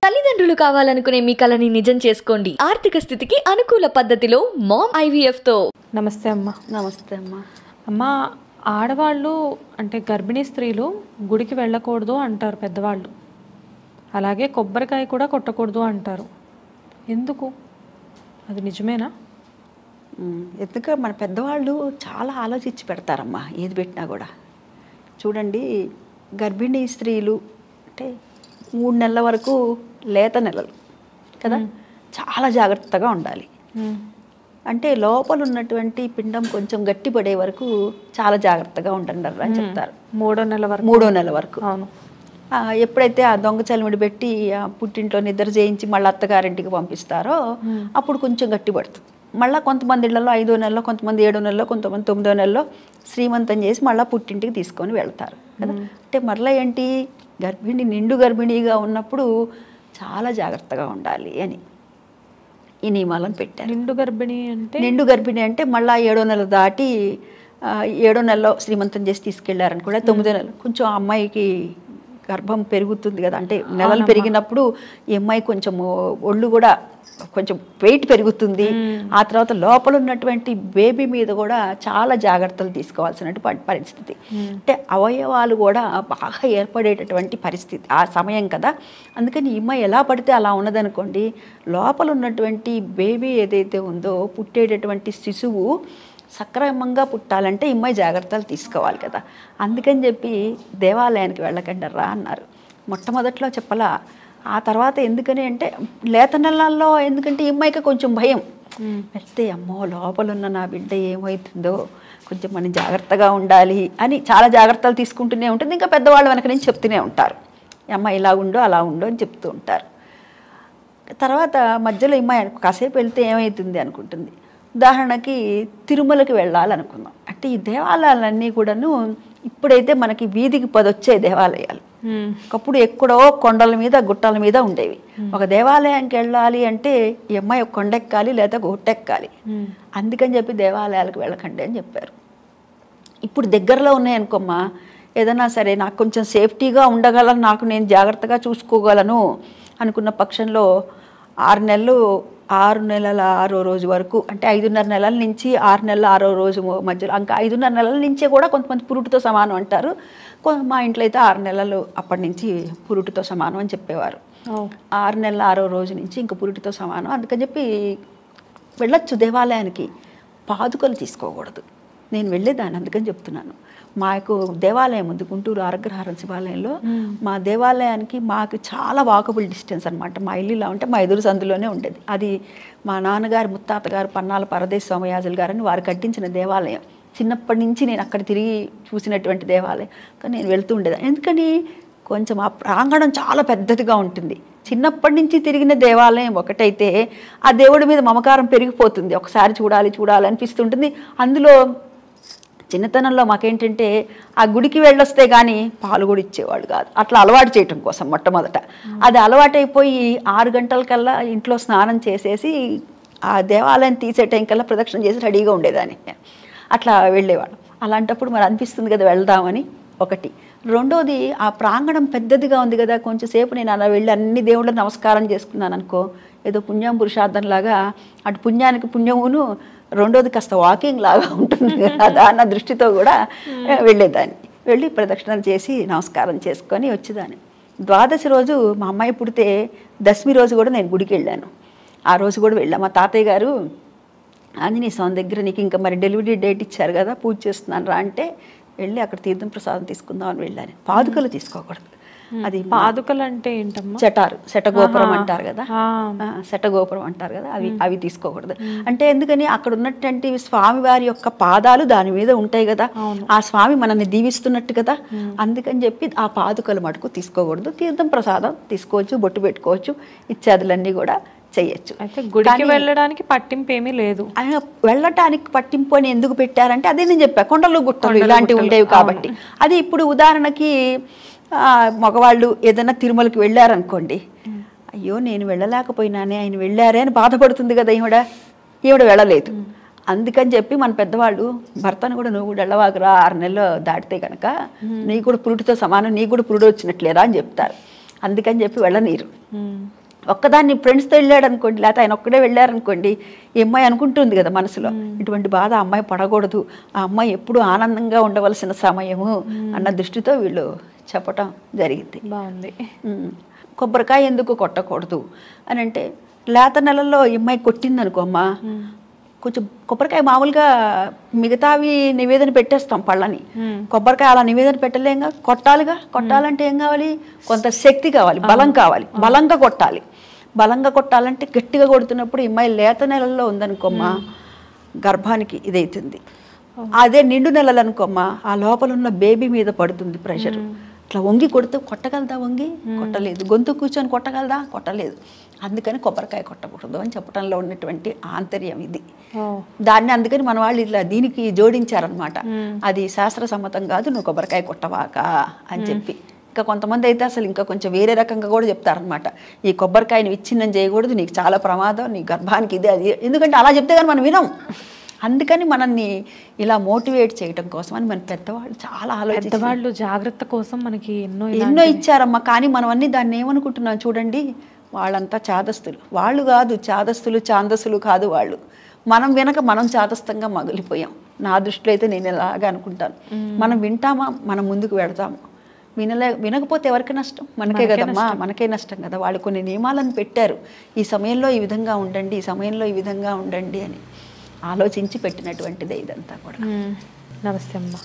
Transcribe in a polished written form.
తల్లిదండ్రులు కావాలనుకునే మీ కలని నిజం చేసుకోండి. ఆర్థిక స్థితికి అనుకూల పద్ధతిలో మామ్ IVF తో. నమస్తే అమ్మ. నమస్తే అమ్మ. అమ్మ, ఆడవాళ్ళు అంటే గర్భిణీ స్త్రీలు గుడికి వెళ్ళకూడదు అంటారు పెద్దవాళ్ళు. అలాగే కొబ్బరికాయ కూడా కొట్టకూడదు అంటారు. ఎందుకు? అది నిజమేనా? ఎందుకంటే మన పెద్దవాళ్ళు చాలా ఆలోచించి పెడతారమ్మా ఏది పెట్టినా కూడా. చూడండి, గర్భిణీ స్త్రీలు అంటే 3 నెలల వరకు లేత నెలలు కదా, చాలా జాగ్రత్తగా ఉండాలి. అంటే లోపల ఉన్నటువంటి పిండం కొంచెం గట్టిపడే వరకు చాలా జాగ్రత్తగా ఉండండి అని చెప్తారు. 3వ నెల వరకు. అవును. ఎప్పుడైతే ఆ దొంగ చలిమిడి పెట్టి పుట్టింట్లో నిద్ర చేయించి మళ్ళీ అత్తగారింటికి పంపిస్తారో అప్పుడు కొంచెం గట్టిపడుతుంది. మళ్ళీ కొంతమంది ఇళ్లలో 5వ నెలలో, కొంతమంది 7వ నెలలో, కొంతమంది 9వ నెలలో శ్రీమంతం చేసి మళ్ళీ పుట్టింటికి తీసుకొని వెళ్తారు కదా. అంటే మరలా ఏంటి, నిండు గర్భిణీగా ఉన్నప్పుడు చాలా జాగ్రత్తగా ఉండాలి అని ఈ నియమాలను పెట్టారు. నిండు గర్భిణి అంటే మళ్ళీ 7వ నెల దాటి 7వ నెలలో శ్రీమంతం చేసి తీసుకెళ్లారని కూడా 9వ నెల కొంచెం ఆ అమ్మాయికి గర్భం పెరుగుతుంది కదా, అంటే నెలలు పెరిగినప్పుడు ఈ అమ్మాయి కొంచెం ఒళ్ళు కూడా కొంచెం వెయిట్ పెరుగుతుంది. ఆ తర్వాత లోపల ఉన్నటువంటి బేబీ మీద కూడా చాలా జాగ్రత్తలు తీసుకోవాల్సినటువంటి పరిస్థితి. అంటే అవయవాలు కూడా బాగా ఏర్పడేటటువంటి పరిస్థితి ఆ సమయం కదా. అందుకని ఈ అమ్మాయి ఎలా పడితే అలా ఉన్నదనుకోండి, లోపల ఉన్నటువంటి బేబీ ఏదైతే ఉందో పుట్టేటటువంటి శిశువు సక్రమంగా పుట్టాలంటే ఈ అమ్మాయి జాగ్రత్తలు తీసుకోవాలి కదా. అందుకని చెప్పి దేవాలయానికి వెళ్ళకండి రా అన్నారు. మొట్టమొదట్లో చెప్పలా. ఆ తర్వాత ఎందుకని అంటే లేత నెలల్లో, ఎందుకంటే ఈ అమ్మాయికి కొంచెం భయం. వెళ్తే అమ్మో లోపల ఉన్న నా బిడ్డ ఏమవుతుందో, కొంచెం మనం జాగ్రత్తగా ఉండాలి అని చాలా జాగ్రత్తలు తీసుకుంటూనే ఉంటుంది. ఇంకా పెద్దవాళ్ళు వెనక నుంచి చెప్తూనే ఉంటారు, అమ్మాయి ఇలా ఉండు అలా ఉండు అని చెప్తూ ఉంటారు. తర్వాత మధ్యలో అమ్మాయి కాసేపు వెళ్తే ఏమవుతుంది అనుకుంటుంది. ఉదాహరణకి తిరుమలకి వెళ్ళాలనుకుందాం. అంటే ఈ దేవాలయాలన్నీ కూడాను ఇప్పుడైతే మనకి వీధికి 10 వచ్చే దేవాలయాలు. ఒకప్పుడు ఎక్కడో కొండల మీద గుట్టల మీద ఉండేవి. ఒక దేవాలయానికి వెళ్ళాలి అంటే ఈ అమ్మాయి ఒక కొండ ఎక్కాలి లేదా గుట్టెక్కాలి. అందుకని చెప్పి దేవాలయాలకు వెళ్ళకండి అని చెప్పారు. ఇప్పుడు దగ్గరలో ఉన్నాయనుకోమ్మా, ఏదైనా సరే నాకు కొంచెం సేఫ్టీగా ఉండగలను, నాకు నేను జాగ్రత్తగా చూసుకోగలను అనుకున్న పక్షంలో 6 నెలలు 6 నెలల 6వ రోజు వరకు, అంటే 5.5 నెలల నుంచి 6 నెలల 6వ రోజు మధ్యలో, ఇంకా 5.5 నెలల నుంచే కూడా కొంతమంది పురుటితో సమానం అంటారు. మా ఇంట్లో అయితే 6 నెలలు అప్పటి నుంచి పురుటితో సమానం అని చెప్పేవారు. 6 నెలల 6వ రోజు నుంచి ఇంకా పురుటితో సమానం. అందుకని చెప్పి వెళ్ళొచ్చు దేవాలయానికి, పాదుకలు తీసుకోకూడదు. నేను వెళ్ళేదాన్ని, అందుకని చెప్తున్నాను. మాకు దేవాలయం ఉంది గుంటూరు ఆరగ్రహారం శివాలయంలో. మా దేవాలయానికి మాకు చాలా వాకబుల్ డిస్టెన్స్ అనమాట. మా ఇల్లు ఇలా ఉంటే మా ఎదురు సందులోనే ఉండేది. అది మా నాన్నగారు ముత్తాతగారు పన్నాల పరదేశ్ సోమయాజులు గారని వారు కట్టించిన దేవాలయం. చిన్నప్పటి నుంచి నేను అక్కడ తిరిగి చూసినటువంటి దేవాలయం. కానీ నేను వెళ్తూ ఉండేదాన్ని. ఎందుకని, కొంచెం ఆ ప్రాంగణం చాలా పెద్దదిగా ఉంటుంది. చిన్నప్పటి నుంచి తిరిగిన దేవాలయం ఒకటైతే ఆ దేవుడి మీద మమకారం పెరిగిపోతుంది. ఒకసారి చూడాలి అనిపిస్తుంటుంది. అందులో చిన్నతనంలో మాకేంటంటే ఆ గుడికి వెళ్ళొస్తే కానీ పాలు కూడా ఇచ్చేవాళ్ళు కాదు. అట్లా అలవాటు చేయటం కోసం మొట్టమొదట అది అలవాటైపోయి 6 గంటలకల్లా ఇంట్లో స్నానం చేసేసి ఆ దేవాలయం తీసే టైం కల్లా ప్రదక్షిణ చేసి రెడీగా ఉండేదాన్ని. అట్లా వెళ్ళేవాళ్ళం. అలాంటప్పుడు మరి అనిపిస్తుంది కదా వెళ్దామని ఒకటి. రెండోది, ఆ ప్రాంగణం పెద్దదిగా ఉంది కదా, కొంచెం సేపు నేను అలా వెళ్ళి అన్ని దేవుళ్ళకి నమస్కారం చేసుకున్నాను అనుకో, ఏదో పుణ్యం పురుషార్థంలాగా, అటు పుణ్యానికి పుణ్యమును, రెండోది కాస్త వాకింగ్ లాగా ఉంటుంది కదా అన్న దృష్టితో కూడా వెళ్ళేదాన్ని. వెళ్ళి ప్రదక్షిణలు చేసి నమస్కారం చేసుకొని వచ్చేదాన్ని. ద్వాదశి రోజు మా అమ్మాయి పుడితే దశమి రోజు కూడా నేను గుడికి వెళ్ళాను. ఆ రోజు కూడా వెళ్ళాను. మా తాతయ్య గారు ఆంజనేయ స్వామి దగ్గర నీకు ఇంకా మరి డెలివరీ డేట్ ఇచ్చారు కదా, పూజ చేస్తున్నాను రా అంటే వెళ్ళి అక్కడ తీర్థం ప్రసాదం తీసుకుందాం అని వెళ్ళాను. పాదుకలు తీసుకోకూడదు. అది పాదుకలు అంటే ఏంటమ్మా? శటగోపురం అంటారు కదా, శటగోపురం అంటారు కదా, అవి తీసుకోకూడదు. అంటే ఎందుకని, అక్కడ ఉన్నటువంటి స్వామివారి యొక్క పాదాలు దాని మీద ఉంటాయి కదా, ఆ స్వామి మనల్ని దీవిస్తున్నట్టు కదా. అందుకని చెప్పి ఆ పాదుకలు మటుకు తీసుకోకూడదు. తీర్థం ప్రసాదం తీసుకోవచ్చు, బొట్టు పెట్టుకోవచ్చు, ఇత్యాదులన్నీ కూడా చేయొచ్చు. అయితే గుడికి వెళ్ళడానికి పట్టింపు ఏమీ లేదు. వెళ్ళటానికి పట్టింపు అని ఎందుకు పెట్టారంటే అదే నేను చెప్పా, కొండలు గుట్టలు ఇలాంటివి ఉండేవి కాబట్టి. అది ఇప్పుడు ఉదాహరణకి మగవాళ్ళు ఏదైనా తిరుమలకి వెళ్ళారనుకోండి, అయ్యో నేను వెళ్ళలేకపోయినానే, ఆయన వెళ్ళారే అని బాధపడుతుంది కదా ఈవిడ వెళ్ళలేదు. అందుకని చెప్పి మన పెద్దవాళ్ళు భర్తను కూడా నువ్వు కూడా వెళ్ళవాకురా 6 నెలలు దాటితే కనుక నీకు కూడా పురుటితో సమానం, నీకు కూడా పురుడు వచ్చినట్లేరా అని చెప్తారు. అందుకని చెప్పి వెళ్ళనీరు. ఒక్కదాన్ని ఫ్రెండ్స్తో వెళ్ళాడు అనుకోండి, లేకపోతే ఆయన ఒక్కడే వెళ్ళారనుకోండి, ఈ అమ్మాయి అనుకుంటుంది కదా మనసులో, ఇటువంటి బాధ ఆ అమ్మాయి పడకూడదు, ఆ అమ్మాయి ఎప్పుడు ఆనందంగా ఉండవలసిన సమయము అన్న దృష్టితో వీళ్ళు చెప్పటం జరిగింది. బాగుంది. కొబ్బరికాయ ఎందుకు కొట్టకూడదు అని అంటే, లేత నెలల్లో ఈ అమ్మాయి కొట్టింది అనుకో అమ్మ, కొంచెం కొబ్బరికాయ మామూలుగా మిగతావి నివేదన పెట్టేస్తాం పళ్ళని, కొబ్బరికాయ అలా నివేదన పెట్టలేంగా, కొట్టాలిగా. కొట్టాలంటే ఏం కావాలి? కొంత శక్తి కావాలి, బలం కావాలి, బలంగా కొట్టాలి. బలంగా కొట్టాలంటే గట్టిగా కొడుతున్నప్పుడు ఈ అమ్మాయి లేత నెలల్లో ఉందనుకోమ్మా, గర్భానికి ఇదైతుంది. అదే నిండు నెలలు అనుకోమ్మా, ఆ లోపల ఉన్న బేబీ మీద పడుతుంది ప్రెషర్. ఇట్లా వంగి కొడితే కొట్టగలదా? వంగి కొట్టలేదు. గొంతు కూర్చొని కొట్టగలదా? కొట్టలేదు. అందుకని కొబ్బరికాయ కొట్టకూడదు అని చెప్పడంలో ఉన్నటువంటి ఆంతర్యం ఇది. దాన్ని అందుకని మన వాళ్ళు ఇట్లా దీనికి జోడించారనమాట. అది శాస్త్ర సమ్మతం కాదు, నువ్వు కొబ్బరికాయ కొట్టవాక అని చెప్పి. ఇంకా కొంతమంది అయితే అసలు ఇంకా కొంచెం వేరే రకంగా కూడా చెప్తారనమాట, ఈ కొబ్బరికాయని విచ్ఛిన్నం చేయకూడదు, నీకు చాలా ప్రమాదం, నీ గర్భానికి ఇది అది. ఎందుకంటే అలా చెప్తే కానీ మనం వినం. అందుకని మనల్ని ఇలా మోటివేట్ చేయడం కోసం అని మన పెద్దవాళ్ళు చాలా పెద్దవాళ్ళు జాగ్రత్త కోసం మనకి ఎన్నో ఇచ్చారమ్మా. కానీ మనం అన్ని దాన్ని ఏమనుకుంటున్నాం చూడండి, వాళ్ళంతా చాదస్తులు. వాళ్ళు కాదు చాదస్తులు, ఛాందస్సులు కాదు వాళ్ళు. మనం వినక మనం చాదస్తంగా మగిలిపోయాం. నా దృష్టిలో అయితే నేను ఇలాగా అనుకుంటాను. మనం వింటామా, మనం ముందుకు వెడతాము. వినకపోతే ఎవరికి నష్టం? మనకే కదమ్మా, మనకే నష్టం కదా. వాళ్ళు కొన్ని నియమాలను పెట్టారు, ఈ సమయంలో ఈ విధంగా ఉండండి, ఈ సమయంలో ఈ విధంగా ఉండండి అని ఆలోచించి పెట్టినటువంటిదే ఇదంతా కూడా. నమస్తే అమ్మా.